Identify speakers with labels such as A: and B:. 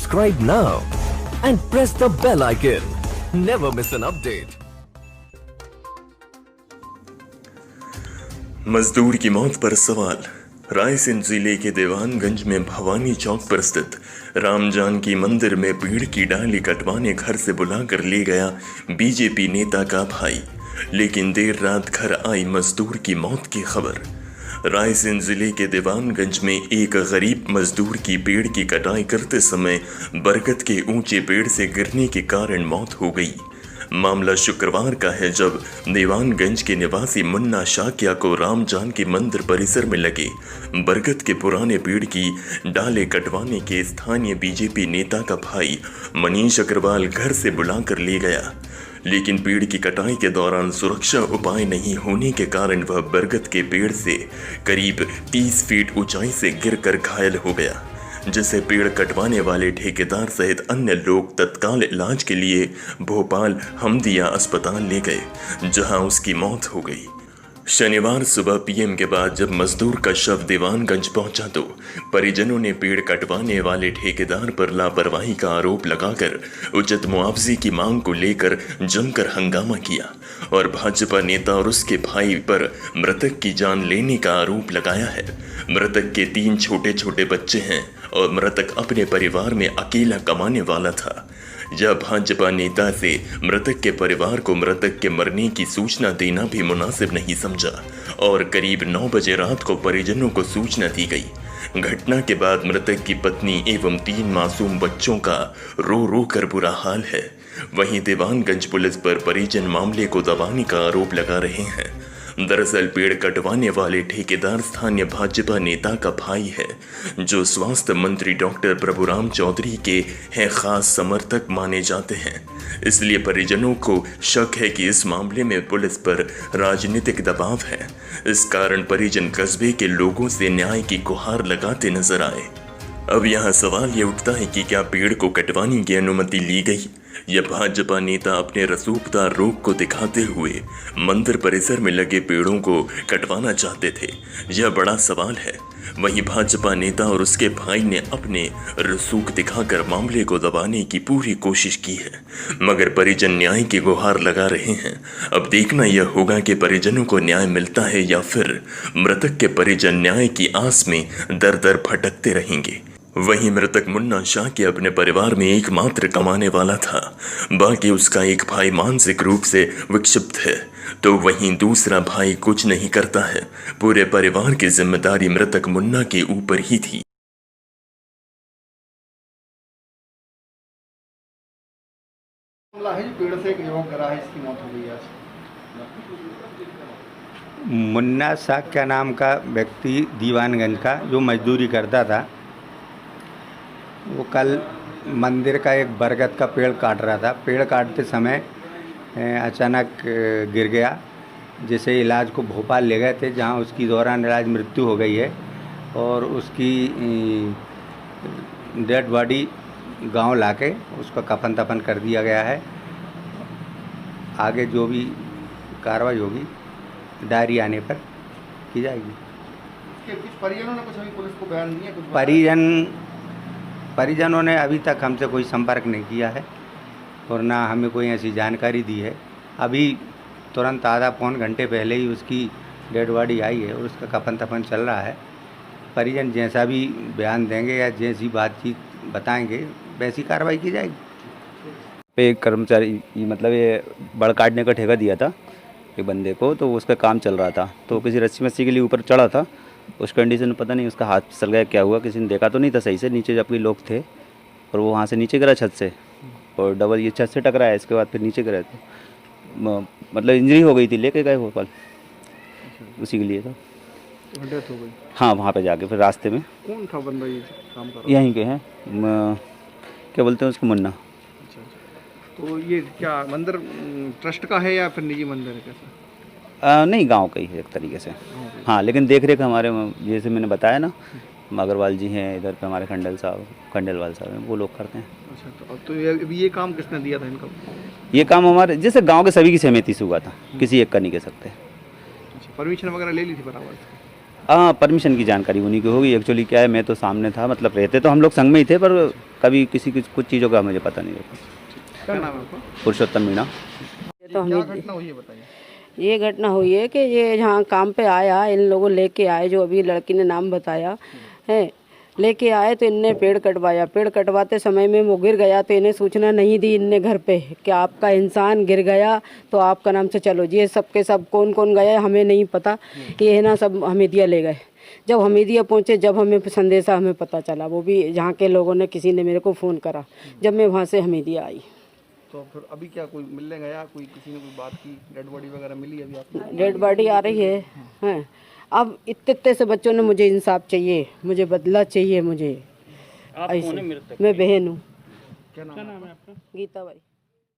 A: Subscribe now and press the bell icon. Never miss an update.
B: मजदूर की मौत पर सवाल। रायसेन जिले के देवानगंज में भवानी चौक पर स्थित राम जानकी मंदिर में पेड़ की डाली कटवाने घर से बुलाकर ले गया बीजेपी नेता का भाई, लेकिन देर रात घर आई मजदूर की मौत की खबर। रायसेन जिले के देवानगंज में एक गरीब मजदूर की पेड़ की कटाई करते समय बरगद के ऊंचे पेड़ से गिरने के कारण मौत हो गई। मामला शुक्रवार का है, जब देवानगंज के निवासी मुन्ना शाक्या को राम जानकी मंदिर परिसर में लगे बरगद के पुराने पेड़ की डाले कटवाने के स्थानीय बीजेपी नेता का भाई मनीष अग्रवाल घर से बुलाकर ले गया, लेकिन पेड़ की कटाई के दौरान सुरक्षा उपाय नहीं होने के कारण वह बरगद के पेड़ से करीब 30 फीट ऊंचाई से गिरकर घायल हो गया, जिसे पेड़ कटवाने वाले ठेकेदार सहित अन्य लोग तत्काल इलाज के लिए भोपाल हमदिया अस्पताल ले गए, जहां उसकी मौत हो गई। शनिवार सुबह पीएम के बाद जब मजदूर का शव देवानगंज पहुंचा तो परिजनों ने पेड़ कटवाने वाले ठेकेदार पर लापरवाही का आरोप लगाकर उचित मुआवजे की मांग को लेकर जमकर हंगामा किया और भाजपा नेता और उसके भाई पर मृतक की जान लेने का आरोप लगाया है। मृतक के 3 छोटे छोटे बच्चे हैं और मृतक अपने परिवार में अकेला कमाने वाला था। यह भाजपा नेता से मृतक के परिवार को मृतक के मरने की सूचना देना भी मुनासिब नहीं समझा और करीब 9 बजे रात को परिजनों को सूचना दी गई। घटना के बाद मृतक की पत्नी एवं 3 मासूम बच्चों का रो रो कर बुरा हाल है। वहीं देवानगंज पुलिस पर परिजन मामले को दबाने का आरोप लगा रहे हैं। दरअसल पेड़ कटवाने वाले ठेकेदार स्थानीय भाजपा नेता का भाई है, जो स्वास्थ्य मंत्री डॉक्टर प्रभुराम चौधरी के हैं खास समर्थक माने जाते हैं। इसलिए परिजनों को शक है कि इस मामले में पुलिस पर राजनीतिक दबाव है। इस कारण परिजन कस्बे के लोगों से न्याय की गुहार लगाते नजर आए। अब यहाँ सवाल ये उठता है कि क्या पेड़ को कटवाने की अनुमति ली गई या भाजपा नेता अपने रसूखदार रोग को दिखाते हुए मंदिर परिसर में लगे पेड़ों को कटवाना चाहते थे? यह बड़ा सवाल है। वहीं भाजपा नेता और उसके भाई ने अपने रसूख दिखाकर मामले को दबाने की पूरी कोशिश की है, मगर परिजन न्याय की गुहार लगा रहे हैं। अब देखना यह होगा कि परिजनों को न्याय मिलता है या फिर मृतक के परिजन न्याय की आस में दर दर भटकते रहेंगे। वहीं मृतक मुन्ना शाक्या अपने परिवार में एकमात्र कमाने वाला था, बाकी उसका एक भाई मानसिक रूप से विक्षिप्त है, तो वहीं दूसरा भाई कुछ नहीं करता है। पूरे परिवार की जिम्मेदारी मृतक मुन्ना के ऊपर ही थी।
C: पेड़ से एक युवक करा है, इसकी मौत हो गई है।
D: मुन्ना शाक्या नाम का व्यक्ति दीवानगंज का जो मजदूरी करता था, वो कल मंदिर का एक बरगद का पेड़ काट रहा था। पेड़ काटते समय अचानक गिर गया, जिसे इलाज को भोपाल ले गए थे, जहां उसकी दौरान इलाज मृत्यु हो गई है और उसकी डेड बॉडी गांव लाके उसका कफन तफन कर दिया गया है। आगे जो भी कार्रवाई होगी डायरी आने पर की जाएगी।
C: कुछ परिजनों ने कुछ अभी पुलिस को बयान दिया? कुछ
D: परिजनों ने अभी तक हमसे कोई संपर्क नहीं किया है और ना हमें कोई ऐसी जानकारी दी है। अभी तुरंत आधा पौन घंटे पहले ही उसकी डेड बॉडी आई है और उसका कफन तफन चल रहा है। परिजन जैसा भी बयान देंगे या जैसी बातचीत बताएंगे वैसी कार्रवाई की जाएगी।
E: एक कर्मचारी मतलब ये बड़ काटने का ठेका दिया था एक बंदे को, तो उसका काम चल रहा था, तो किसी रस्सी मस्सी के लिए ऊपर चढ़ा था। उस कंडीशन में पता नहीं उसका हाथ फिसल गया, क्या हुआ किसी ने देखा तो नहीं था सही से। नीचे जबकि लोग थे और वो वहाँ से नीचे गिरा छत से और डबल ये छत से टकराया, इसके बाद फिर नीचे गिरा तो मतलब इंजरी हो गई थी, लेके गए भोपाल उसी के लिए था।
C: डेथ हो गई? हाँ,
E: वहाँ पे जाके फिर रास्ते में।
C: कौन था बंदा ये काम कर रहा?
E: यहीं के हैं, क्या बोलते हैं उसको, मुन्ना।
C: अच्छा। तो ये क्या मंदिर ट्रस्ट का है या फिर निजी मंदिर है, कैसा?
E: नहीं, गांव का ही है एक तरीके से। हाँ, लेकिन देख रेख हमारे जैसे मैंने बताया ना, अग्रवाल जी हैं इधर पे, हमारे खंडेलवाल साहब हैं, वो लोग करते हैं।
C: अच्छा, तो ये काम किसने दिया था इनको?
E: ये काम हमारे जैसे गांव के सभी की सहमति से हुआ था, किसी एक का नहीं कह सकते।
C: अच्छा, परमिशन वगैरह ले ली थी बराबर?
E: हाँ, परमिशन की जानकारी उन्हीं की होगी। एक्चुअली क्या है, मैं तो सामने था, मतलब रहते तो हम लोग संग में ही थे, पर कभी किसी कुछ चीज़ों का मुझे पता नहीं होता।
C: क्या नाम है आपका?
E: पुरुषोत्तम मीणा।
F: तो
C: क्या
F: हमें
C: घटना हुई है बताइए।
F: ये घटना हुई है कि ये जहाँ काम पे आया, इन लोगों लेके आए, जो अभी लड़की ने नाम बताया है, लेके आए तो इनने पेड़ कटवाया। पेड़ कटवाते समय में वो गिर गया, तो इन्हें सूचना नहीं दी इनने घर पे कि आपका इंसान गिर गया, तो आपका नाम से चलो जी। ये सब के सब कौन कौन गया हमें नहीं पता, ये है ना सब हमीदिया ले गए। जब हमीदिया पहुँचे, जब हमें संदेशा हमें पता चला, वो भी जहाँ के लोगों ने, किसी ने मेरे को फ़ोन करा, जब मैं वहाँ से हमीदिया आई।
C: तो फिर अभी क्या कोई मिलने गया, कोई किसी ने कोई बात की, डेड बॉडी वगैरह मिली अभी आपको?
F: डेड बॉडी आ रही है, हैं। अब इतने से बच्चों ने, मुझे इंसाफ चाहिए, मुझे बदला चाहिए, मुझे ऐसे। मैं बहन हूँ।
C: क्या नाम है आपका?
F: गीता बाई।